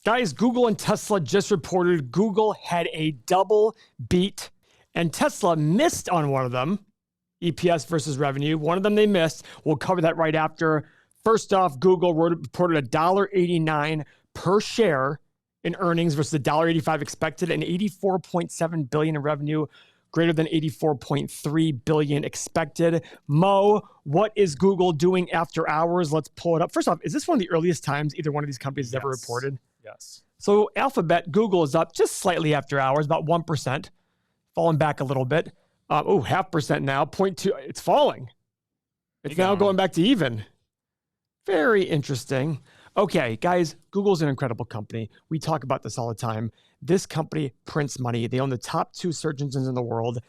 Guys, Google and Tesla just reported Google had a double beat and Tesla missed on one of them, EPS versus revenue. One of them they missed. We'll cover that right after. First off, Google reported $1.89 per share in earnings versus $1.85 expected and $84.7 billion in revenue, greater than $84.3 billion expected. Mo, what is Google doing after hours? Let's pull it up. First off, is this one of the earliest times either one of these companies has ever reported? Yes. So Alphabet, Google is up just slightly after hours, about 1%, falling back a little bit. 0.5% now, 0.2. It's falling. It's now going back to even. Very interesting. Okay, guys, Google's an incredible company. We talk about this all the time. This company prints money. They own the top 2 search engines in the world,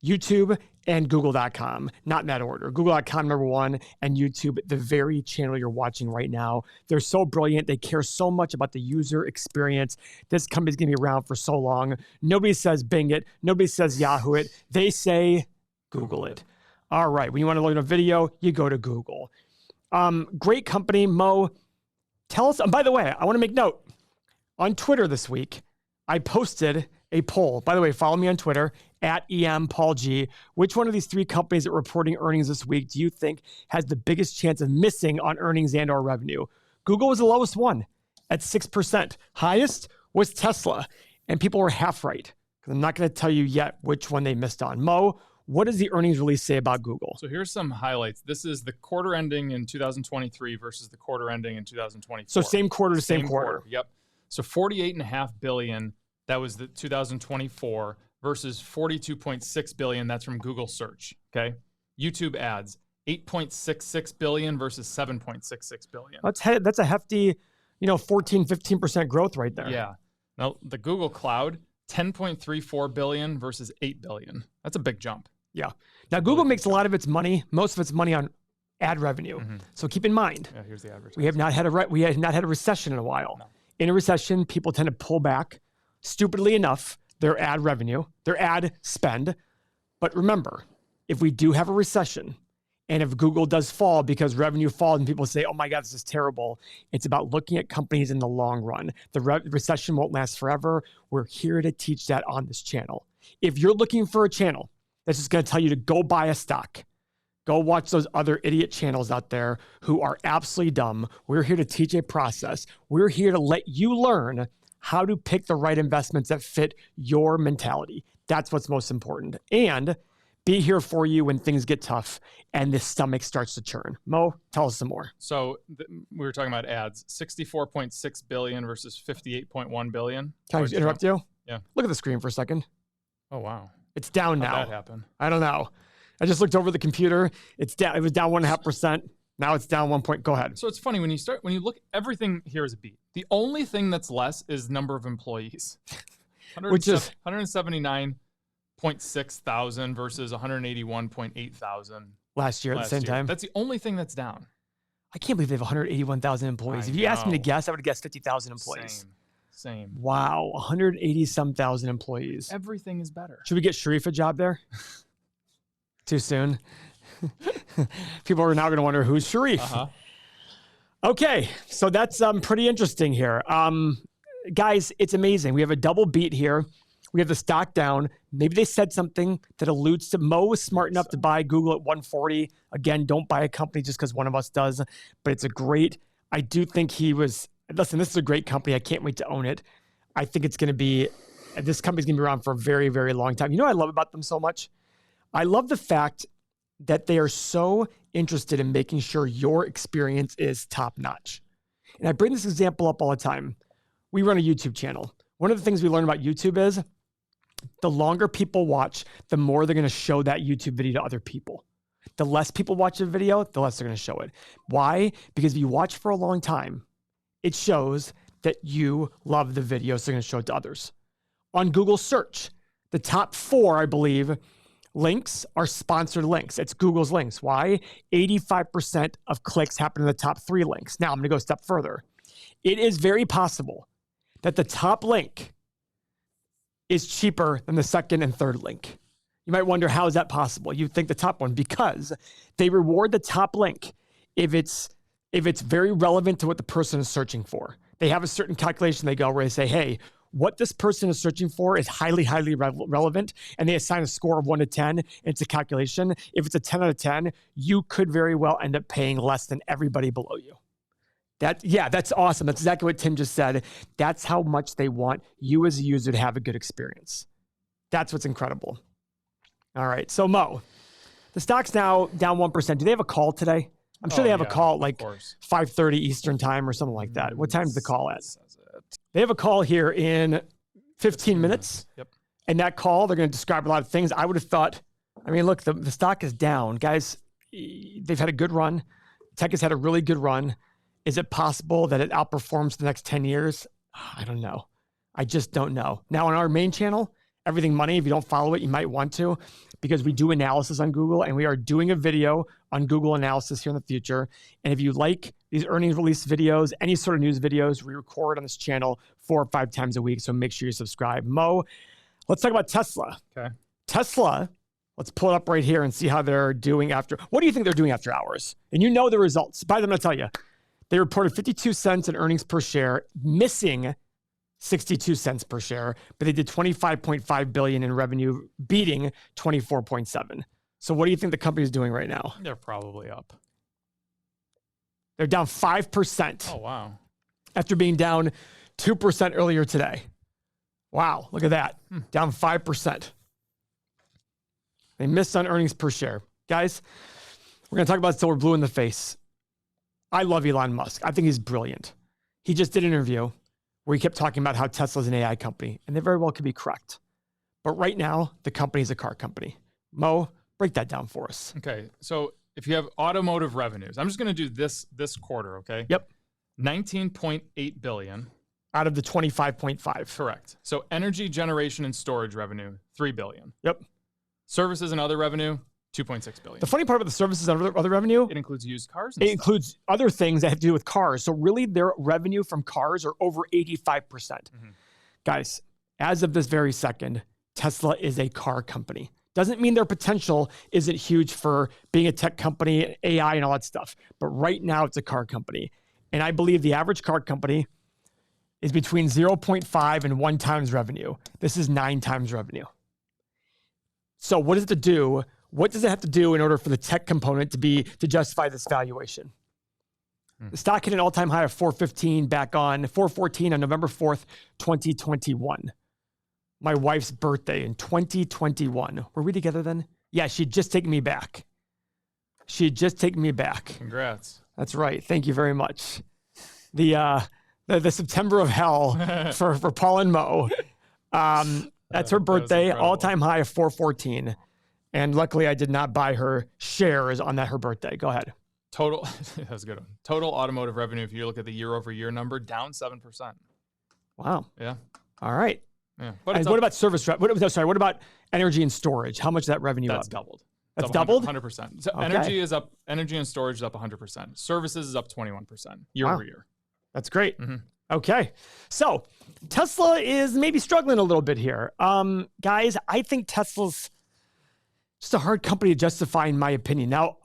YouTube and Google.com. Not in that order. Google.com number 1 and YouTube, the very channel you're watching right now. They're so brilliant. They care so much about the user experience. This company's going to be around for so long. Nobody says Bing it. Nobody says Yahoo it. They say Google it. All right. When you want to look at a video, you go to Google. Great company. Mo, tell us. And by the way, I want to make note. On Twitter this week, I posted a poll. By the way, follow me on Twitter at EMPaulG. Which one of these 3 companies that are reporting earnings this week do you think has the biggest chance of missing on earnings and or revenue? Google was the lowest one at 6%. Highest was Tesla. And people were half right. Because I'm not going to tell you yet which one they missed on. Mo, what does the earnings release say about Google? So here's some highlights. This is the quarter ending in 2023 versus the quarter ending in 2024. So same quarter to same quarter. Yep. So $48.5 billion, that was the 2024 versus $42.6 billion. That's from Google search. Okay. YouTube ads, $8.66 billion versus $7.66 billion. That's a hefty, 14, 15% growth right there. Yeah. Now the Google Cloud, $10.34 billion versus $8 billion. That's a big jump. Yeah. Now Google makes a lot of its money, most of its money on ad revenue. Mm-hmm. So keep in mind, here's the advertising. we have not had a recession in a while. No. In a recession, people tend to pull back, stupidly enough, their ad revenue, their ad spend. But remember, if we do have a recession, and if Google does fall because revenue falls and people say, oh my God, this is terrible, it's about looking at companies in the long run. The recession won't last forever. We're here to teach that on this channel. If you're looking for a channel that's just going to tell you to go buy a stock, go watch those other idiot channels out there who are absolutely dumb. We're here to teach a process. We're here to let you learn how to pick the right investments that fit your mentality. That's what's most important. And be here for you when things get tough and the stomach starts to churn. Mo, tell us some more. So we were talking about ads, $64.6 billion versus $58.1 billion. Can I interrupt you? Yeah. Look at the screen for a second. Oh, wow. It's down now. How'd that happen? I don't know. I just looked over the computer. It's down. It was down 1.5%. Now it's down 1 point. Go ahead. So it's funny when you look, everything here is a beat. The only thing that's less is number of employees, which is 179.6 thousand versus 181.8 thousand last year at the same time. That's the only thing that's down. I can't believe they have 181,000 employees. If you asked me to guess, I would have guessed 50,000 employees. Same. Wow, 180-some thousand employees. Everything is better. Should we get Sharif a job there? Too soon. People are now going to wonder who's Sharif. Okay, so that's pretty interesting here. Guys, it's amazing. We have a double beat here. We have the stock down. Maybe they said something that alludes to Mo was smart enough to buy Google at 140. Again, don't buy a company just because one of us does. But it's a great, I do think he was, listen, this is a great company. I can't wait to own it. I think it's going to be, this company's going to be around for a very, very long time. You know what I love about them so much? I love the fact that they are so interested in making sure your experience is top notch. And I bring this example up all the time. We run a YouTube channel. One of the things we learn about YouTube is the longer people watch, the more they're going to show that YouTube video to other people. The less people watch a video, the less they're going to show it. Why? Because if you watch for a long time, it shows that you love the video, so they're going to show it to others. On Google search, the top 4, I believe, links are sponsored links. It's Google's links. Why? 85% of clicks happen in the top 3 links. Now I'm going to go a step further. It is very possible that the top link is cheaper than the second and third link. You might wonder, how is that possible? You'd think the top one, because they reward the top link if it's very relevant to what the person is searching for. They have a certain calculation they go where they say, hey, what this person is searching for is highly, highly relevant. And they assign a score of 1 to 10. And it's a calculation. If it's a 10 out of 10, you could very well end up paying less than everybody below you. That's awesome. That's exactly what Tim just said. That's how much they want you as a user to have a good experience. That's what's incredible. All right. So Mo, the stock's now down 1%. Do they have a call today? I'm sure they have a call at like 5:30 Eastern time or something like that. What time is the call at? They have a call here in 15 minutes. Yep. And that call, they're going to describe a lot of things. I would have thought, I mean, look, the stock is down. Guys, they've had a good run. Tech has had a really good run. Is it possible that it outperforms the next 10 years? I don't know. I just don't know. Now, on our main channel, Everything Money, if you don't follow it, you might want to, because we do analysis on Google, and we are doing a video on Google analysis here in the future. And if you like these earnings release videos, any sort of news videos, we record on this channel 4 or 5 times a week. So make sure you subscribe. Mo, let's talk about Tesla. Okay. Tesla, let's pull it up right here and see how they're doing after. What do you think they're doing after hours? And you know the results. By the way, I'm going to tell you, they reported 52 cents in earnings per share, missing 62 cents per share, but they did 25.5 billion in revenue, beating 24.7. So what do you think the company is doing right now? They're probably up. They're down 5%. Oh, wow. After being down 2% earlier today. Wow, look at that. Down 5%. They missed on earnings per share. Guys, we're going to talk about it till we're blue in the face. I love Elon Musk. I think he's brilliant. He just did an interview where he kept talking about how Tesla's an AI company, and they very well could be correct. But right now, the company is a car company. Mo, break that down for us. Okay, so if you have automotive revenues, I'm just going to do this quarter, okay? Yep. 19.8 billion. Out of the 25.5. Correct. So energy generation and storage revenue, 3 billion. Yep. Services and other revenue, 2.6 billion. The funny part about the services and other revenue, it includes used cars and it includes other things that have to do with cars. So really their revenue from cars are over 85%. Guys, as of this very second, Tesla is a car company. Doesn't mean their potential isn't huge for being a tech company, AI and all that stuff. But right now it's a car company. And I believe the average car company is between 0.5 and 1 times revenue. This is 9 times revenue. So what does it have to do? What does it have to do in order for the tech component to justify this valuation? The stock hit an all-time high of 414 on November 4th, 2021. My wife's birthday in 2021. Were we together then? Yeah, she'd just taken me back. She had just taken me back. Congrats. That's right. Thank you very much. The September of hell for Paul and Mo. That's her birthday, all-time high of 414. And luckily, I did not buy her shares on her birthday. Go ahead. Total, that was a good one. Total automotive revenue, if you look at the year-over-year number, down 7%. Wow. Yeah. All right. Yeah. But what about service? What about energy and storage? How much is that revenue That's up? doubled. That's doubled? 100%. So Okay. energy is up. Energy and storage is up 100%. Services is up 21% year-over-year. That's great. Okay. So Tesla is maybe struggling a little bit here. Guys, I think Tesla's just a hard company to justify, in my opinion. Now,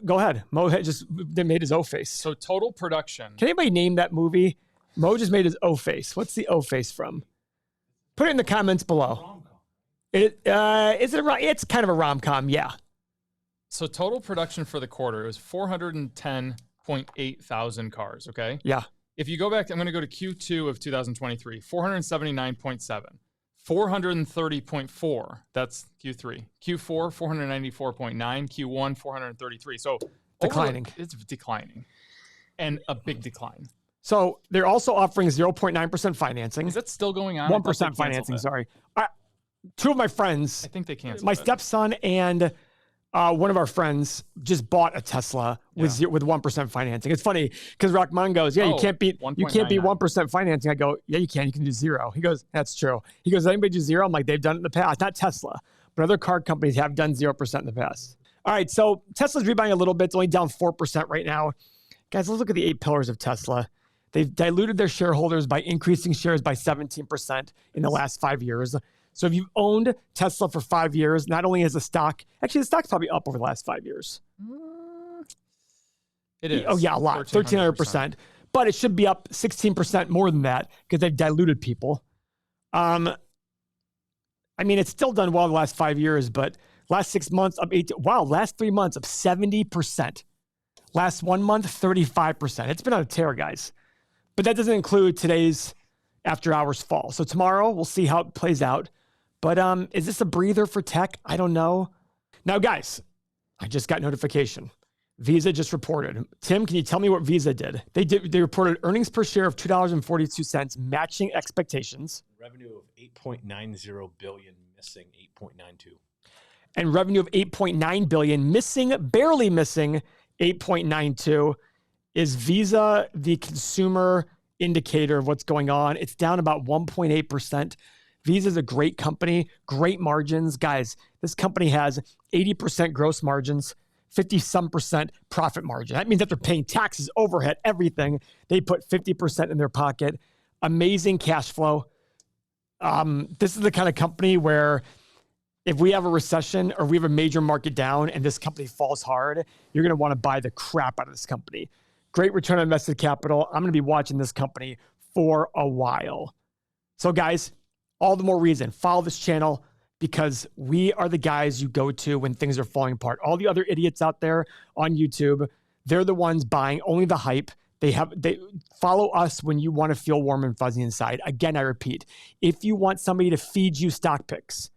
go ahead. Mo just made his O face. So total production. Can anybody name that movie? Mo just made his O face. What's the O face from? Put it in the comments below. It's kind of a rom-com, yeah. So total production for the quarter, it was 410.8 thousand cars, okay? Yeah. If you go back, I'm going to go to Q2 of 2023, 479.7. 430.4, that's Q3. Q4, 494.9. Q1, 433. So declining. It's declining. And a big decline. So they're also offering 0.9% financing. Is that still going on? 1% financing, sorry. 2 of my friends, I think they canceled my it. stepson and one of our friends just bought a Tesla with 1% financing. It's funny because Rahman goes, you can't beat 1% financing. I go, yeah, you can. You can do 0. He goes, that's true. He goes, does anybody do 0? I'm like, they've done it in the past. Not Tesla, but other car companies have done 0% in the past. All right, so Tesla's rebounding a little bit. It's only down 4% right now. Guys, let's look at the 8 pillars of Tesla. They've diluted their shareholders by increasing shares by 17% in the last 5 years. So if you've owned Tesla for 5 years, not only is the stock's probably up over the last 5 years. It is. Oh yeah, a lot, 1,300%. but it should be up 16% more than that because they've diluted people. I mean, it's still done well the last 5 years, but last 6 months up 18. Wow, last 3 months up 70%. Last 1 month, 35%. It's been on a tear, guys. But that doesn't include today's after hours fall. So tomorrow, we'll see how it plays out. But is this a breather for tech? I don't know. Now, guys, I just got notification. Visa just reported. Tim, can you tell me what Visa did? They reported earnings per share of $2.42, matching expectations. Revenue of $8.90 billion, missing 8.92. And revenue of $8.9 billion, barely missing 8.92. Is Visa the consumer indicator of what's going on? It's down about 1.8%. Visa is a great company, great margins. Guys, this company has 80% gross margins, 50-some% profit margin. That means that they're paying taxes, overhead, everything. They put 50% in their pocket. Amazing cash flow. This is the kind of company where if we have a recession or we have a major market down and this company falls hard, you're going to want to buy the crap out of this company. Great return on invested capital. I'm going to be watching this company for a while. So guys, all the more reason, follow this channel because we are the guys you go to when things are falling apart. All the other idiots out there on YouTube, they're the ones buying only the hype. They follow us when you want to feel warm and fuzzy inside. Again, I repeat, if you want somebody to feed you stock picks,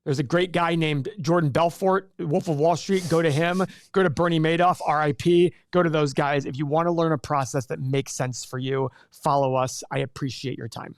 there's a great guy named Jordan Belfort, Wolf of Wall Street. Go to him. Go to Bernie Madoff, RIP. Go to those guys. If you want to learn a process that makes sense for you, follow us. I appreciate your time.